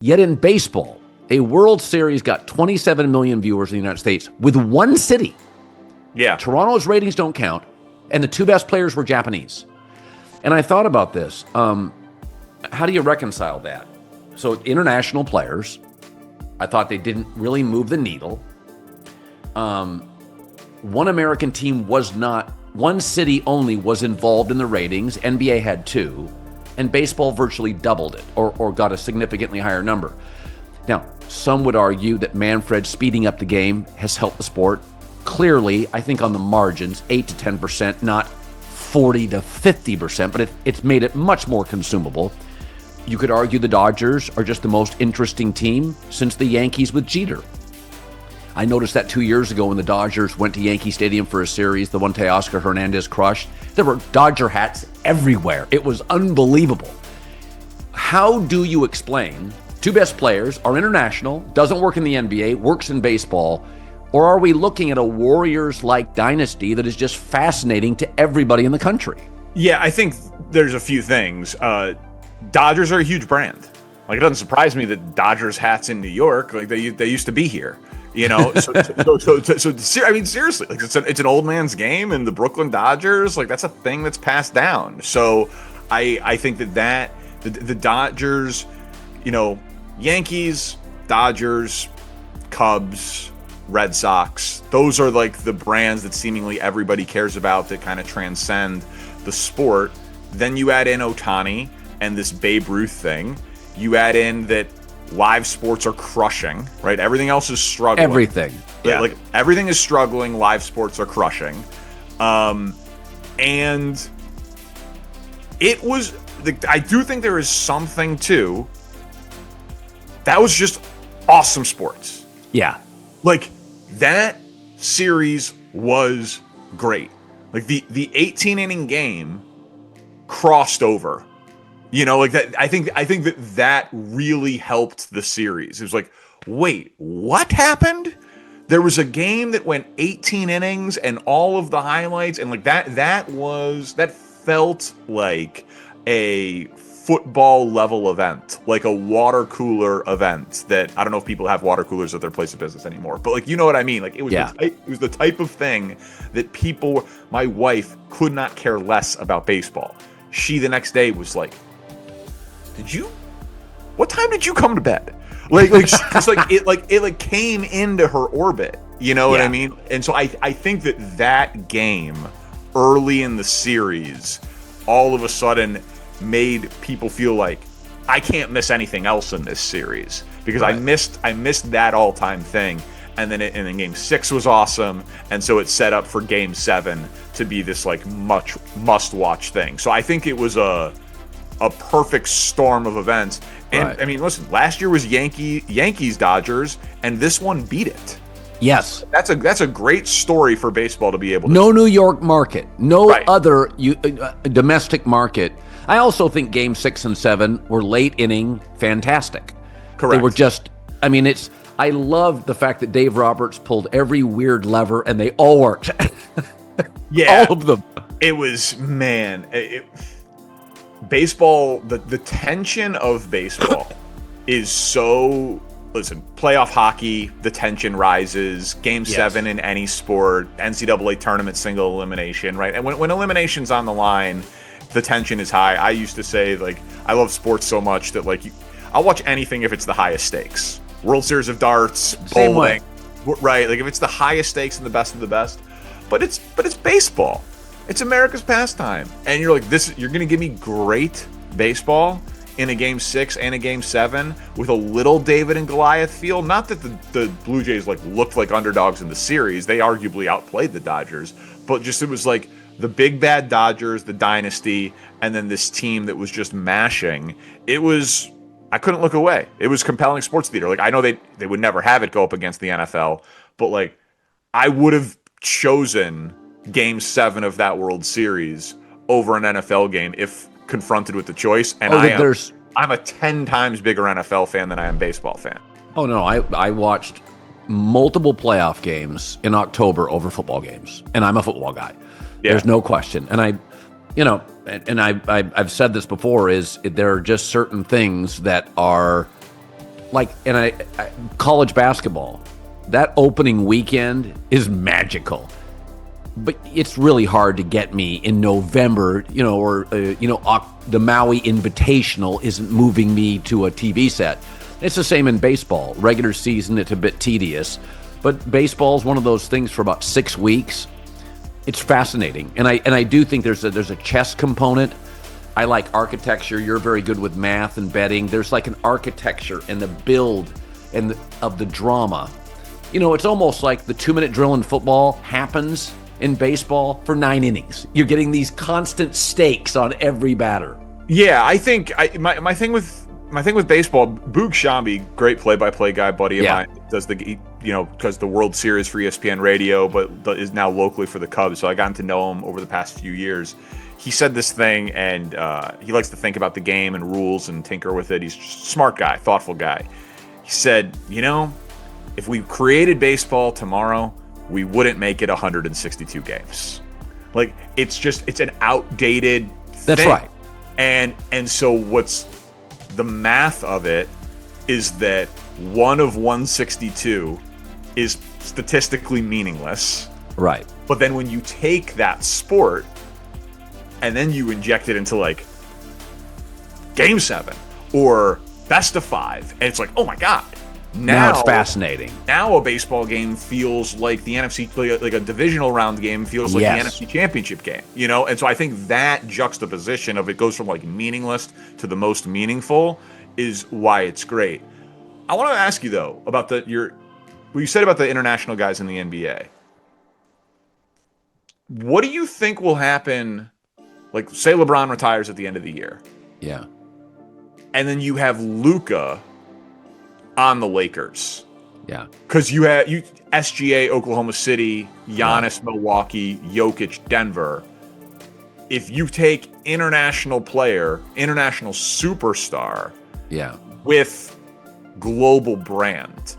Yet in baseball, a World Series got 27 million viewers in the United States with one city. Yeah. Toronto's ratings don't count, and the two best players were Japanese. And I thought about this. How do you reconcile that? So international players, I thought they didn't really move the needle. One American team was not, one city only was involved in the ratings. NBA had two, and baseball virtually doubled it or got a significantly higher number. Now, some would argue that Manfred speeding up the game has helped the sport. Clearly, I think on the margins, 8 to 10%, not 40 to 50%, but it's made it much more consumable. You could argue the Dodgers are just the most interesting team since the Yankees with Jeter. I noticed that 2 years ago when the Dodgers went to Yankee Stadium for a series, the one Teoscar Hernandez crushed, there were Dodger hats everywhere. It was unbelievable. How do you explain two best players are international, doesn't work in the NBA, works in baseball, or are we looking at a Warriors-like dynasty that is just fascinating to everybody in the country? Yeah, I think there's a few things. Dodgers are a huge brand. Like, it doesn't surprise me that Dodgers hats in New York, like they used to be here. You know, so I mean, seriously, like it's an old man's game, and the Brooklyn Dodgers, like that's a thing that's passed down. So I think that the Dodgers, you know, Yankees, Dodgers, Cubs, Red Sox, those are like the brands that seemingly everybody cares about that kind of transcend the sport. Then you add in Ohtani and this Babe Ruth thing. You add in that live sports are crushing, right? Everything else is struggling. Everything. Yeah. Like everything is struggling. Live sports are crushing. And it was, I do think there is something to, that was just awesome sports. Yeah. Like that series was great. Like the 18 inning game crossed over. You know, like that. I think that really helped the series. It was like, wait, what happened? There was a game that went 18 innings and all of the highlights, and like that felt like a football level event, like a water cooler event. That I don't know if people have water coolers at their place of business anymore, but like you know what I mean. Like it was it was the type of thing that people. My wife could not care less about baseball. She the next day was like, what time did you come to bed? Like it's like it came into her orbit, you know what I mean? And so I think that game early in the series all of a sudden made people feel like I can't miss anything else in this series because I missed that all-time thing. And then game 6 was awesome, and so it set up for game 7 to be this like much must-watch thing. So I think it was a perfect storm of events. And I mean, listen, last year was Yankees Dodgers, and this one beat it. Yes. That's a great story for baseball to be able to. No New York market, no other domestic market. I also think game 6 and 7 were late inning fantastic. Correct. They were just, I mean, I love the fact that Dave Roberts pulled every weird lever and they all worked. Yeah. All of them. It was, man, baseball, the tension of baseball is so, listen, playoff hockey, the tension rises, game 7 in any sport, NCAA tournament single elimination, right? And when elimination's on the line, the tension is high. I used to say, like, I love sports so much that, like, I'll watch anything if it's the highest stakes. World Series of Darts, bowling, right? Like, if it's the highest stakes and the best of the best. But it's baseball. It's America's pastime. And you're like, you're going to give me great baseball in a game 6 and a game 7 with a little David and Goliath feel. Not that the Blue Jays like looked like underdogs in the series. They arguably outplayed the Dodgers. But just it was like the big bad Dodgers, the dynasty, and then this team that was just mashing. I couldn't look away. It was compelling sports theater. Like, I know they would never have it go up against the NFL, but like I would have chosen game 7 of that World Series over an NFL game if confronted with the choice. And I'm a 10 times bigger NFL fan than I am baseball fan. Oh no, I watched multiple playoff games in October over football games, and I'm a football guy. Yeah. There's no question. And I've said this before, is there are just certain things that are like, and college basketball, that opening weekend is magical. But it's really hard to get me in November, or the Maui Invitational isn't moving me to a TV set. It's the same in baseball. Regular season, it's a bit tedious, but baseball is one of those things for about 6 weeks. It's fascinating, and I do think there's a chess component. I like architecture. You're very good with math and betting. There's like an architecture and the build of the drama. It's almost like the 2-minute drill in football happens in baseball for 9 innings. You're getting these constant stakes on every batter. Yeah, I think my thing with baseball, Boog Shambi, great play-by-play guy, buddy of mine, does because the World Series for ESPN Radio, but is now locally for the Cubs. So I gotten to know him over the past few years. He said this thing, and he likes to think about the game and rules and tinker with it. He's a smart guy, thoughtful guy. He said, if we created baseball tomorrow, we wouldn't make it 162 games. Like, it's an outdated thing. That's right. And so what's the math of it is that 1 of 162 is statistically meaningless. Right. But then when you take that sport and then you inject it into like Game 7 or Best of 5, and it's like, oh my God. Now it's fascinating. Now a baseball game feels like the NFC, like a divisional round game feels like the NFC Championship game, And so I think that juxtaposition of it goes from like meaningless to the most meaningful is why it's great. I want to ask you though about what you said about the international guys in the NBA. What do you think will happen? Like, say LeBron retires at the end of the year. Yeah. And then you have Luka on the Lakers. Yeah. Because you have SGA, Oklahoma City, Giannis, Milwaukee, Jokic, Denver. If you take international superstar with global brand,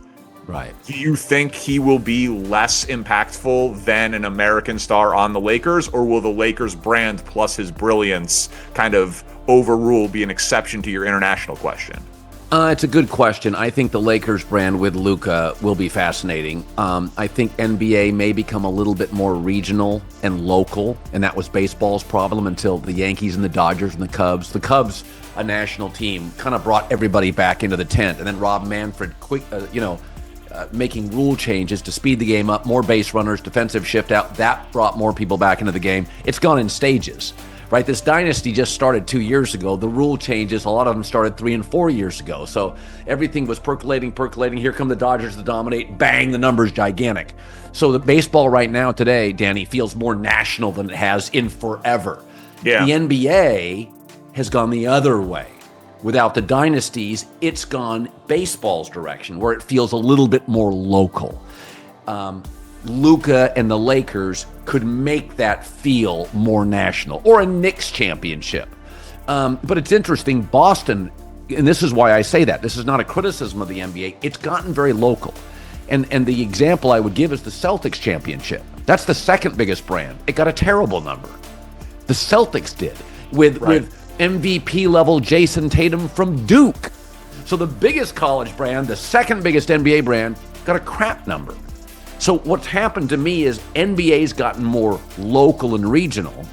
right? Do you think he will be less impactful than an American star on the Lakers, or will the Lakers brand plus his brilliance kind of be an exception to your international question? It's a good question. I think the Lakers brand with Luka will be fascinating. I think NBA may become a little bit more regional and local, and that was baseball's problem until the Yankees and the Dodgers and the Cubs. The Cubs, a national team, kind of brought everybody back into the tent, and then Rob Manfred, making rule changes to speed the game up, more base runners, defensive shift out. That brought more people back into the game. It's gone in stages. Right, this dynasty just started 2 years ago. The rule changes, a lot of them started 3 and 4 years ago. So everything was percolating. Here come the Dodgers to dominate. Bang, the number's gigantic. So the baseball right now today, Danny, feels more national than it has in forever. Yeah. The NBA has gone the other way. Without the dynasties, it's gone baseball's direction, where it feels a little bit more local. Luka and the Lakers could make that feel more national, or a Knicks championship. But it's interesting, Boston, and this is why I say that, this is not a criticism of the NBA, it's gotten very local. And the example I would give is the Celtics championship. That's the second biggest brand. It got a terrible number. The Celtics did, with MVP level Jason Tatum from Duke. So the biggest college brand, the second biggest NBA brand, got a crap number. So what's happened to me is NBA's gotten more local and regional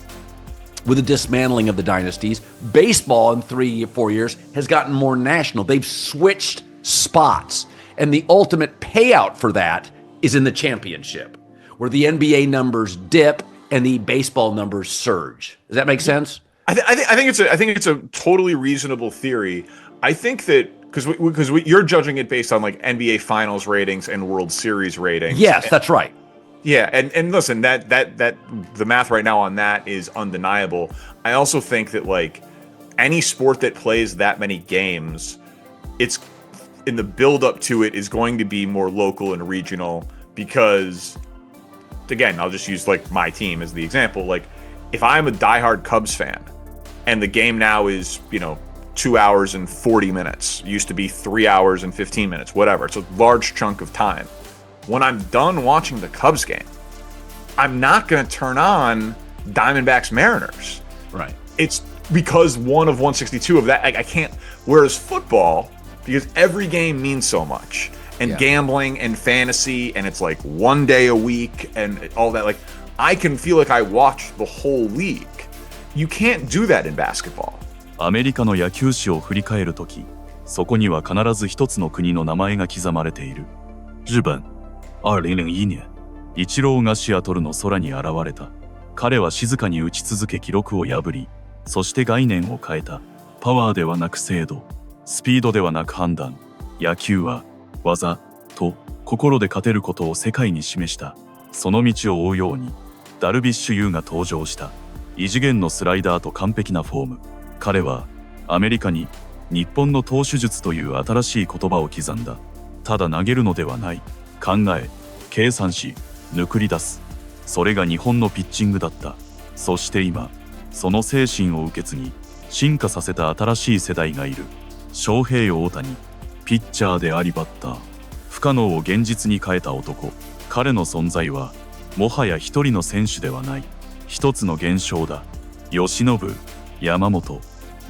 with the dismantling of the dynasties. Baseball in 3 or 4 years has gotten more national. They've switched spots. And the ultimate payout for that is in the championship, where the NBA numbers dip and the baseball numbers surge. Does that make sense? I think it's a totally reasonable theory. I think that because you're judging it based on like NBA Finals ratings and World Series ratings. Yes, that's right. Yeah, and listen, that the math right now on that is undeniable. I also think that like any sport that plays that many games, it's in the build up to it is going to be more local and regional because, again, I'll just use like my team as the example. Like if I'm a diehard Cubs fan and the game now is 2 hours and 40 minutes. It used to be 3 hours and 15 minutes, whatever. It's a large chunk of time. When I'm done watching the Cubs game, I'm not going to turn on Diamondbacks Mariners. Right. It's because 1 of 162 of that, I can't. Whereas football, because every game means so much. And Yeah. gambling and fantasy, and it's like one day a week and all that. Like, I can feel like I watched the whole league. You can't do that in basketball. アメリカの野球史を振り返るとき、そこには必ず一つの国の名前が刻まれている。日本、2001年、イチローがシアトルの空に現れた。彼は静かに打ち続け記録を破り、そして概念を変えた。パワーではなく精度、スピードではなく判断。野球は技と心で勝てることを世界に示した。その道を追うように、ダルビッシュ有が登場した。異次元のスライダーと完璧なフォーム。彼はアメリカに日本の投手術という新しい言葉を刻んだ。ただ投げるのではない。考え、計算し、抜り出す。それが日本のピッチングだった。そして今、その精神を受け継ぎ、進化させた新しい世代がいる。翔平よ大谷。ピッチャーでありバッター。不可能を現実に変えた男。彼の存在は、もはや一人の選手ではない。一つの現象だ。由伸、山本。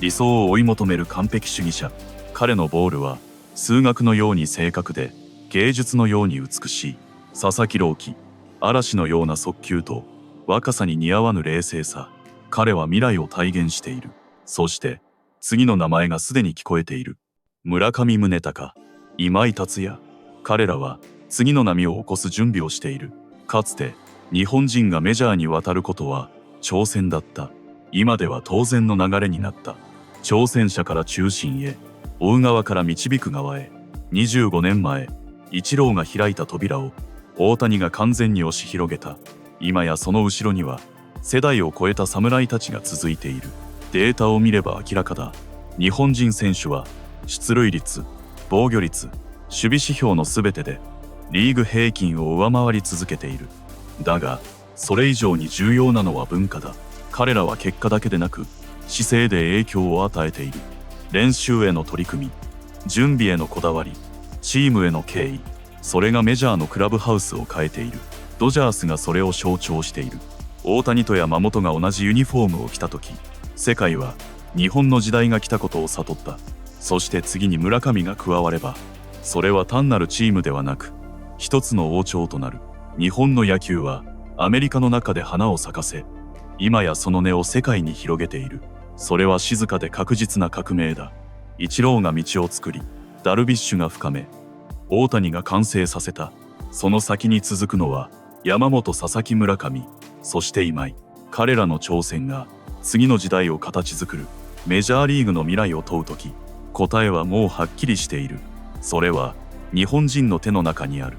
理想を追い求める完璧主義者。彼のボールは、数学のように正確で、芸術のように美しい。佐々木朗希。嵐のような速球と、若さに似合わぬ冷静さ。彼は未来を体現している。そして、次の名前がすでに聞こえている。村上宗隆、今井達也。彼らは次の波を起こす準備をしている。かつて日本人がメジャーに渡ることは挑戦だった。今では当然の流れになった。挑戦者から中心へ、追う側から導く側へ。25年前、イチローが開いた扉を大谷が完全に押し広げた。今やその後ろには世代を超えた侍たちが続いている。データを見れば明らかだ。日本人選手は出塁率、防御率、守備指標のすべてでリーグ平均を上回り続けている。だが、それ以上に重要なのは文化だ。彼らは結果だけでなく、姿勢で影響を与えている。練習への取り組み、準備へのこだわり、チームへの敬意、それがメジャーのクラブハウスを変えている。ドジャースがそれを象徴している。大谷と山本が同じユニフォームを着たとき、世界は日本の時代が来たことを悟った。そして次に村上が加われば、それは単なるチームではなく、一つの王朝となる。日本の野球はアメリカの中で花を咲かせ、今やその根を世界に広げている。それは静かで確実な革命だ。イチローが道を作り、ダルビッシュが深め、大谷が完成させた。その先に続くのは山本、佐々木、村上、そして今井。彼らの挑戦が次の時代を形作る。メジャーリーグの未来を問うとき、答えはもうはっきりしている。それは日本人の手の中にある。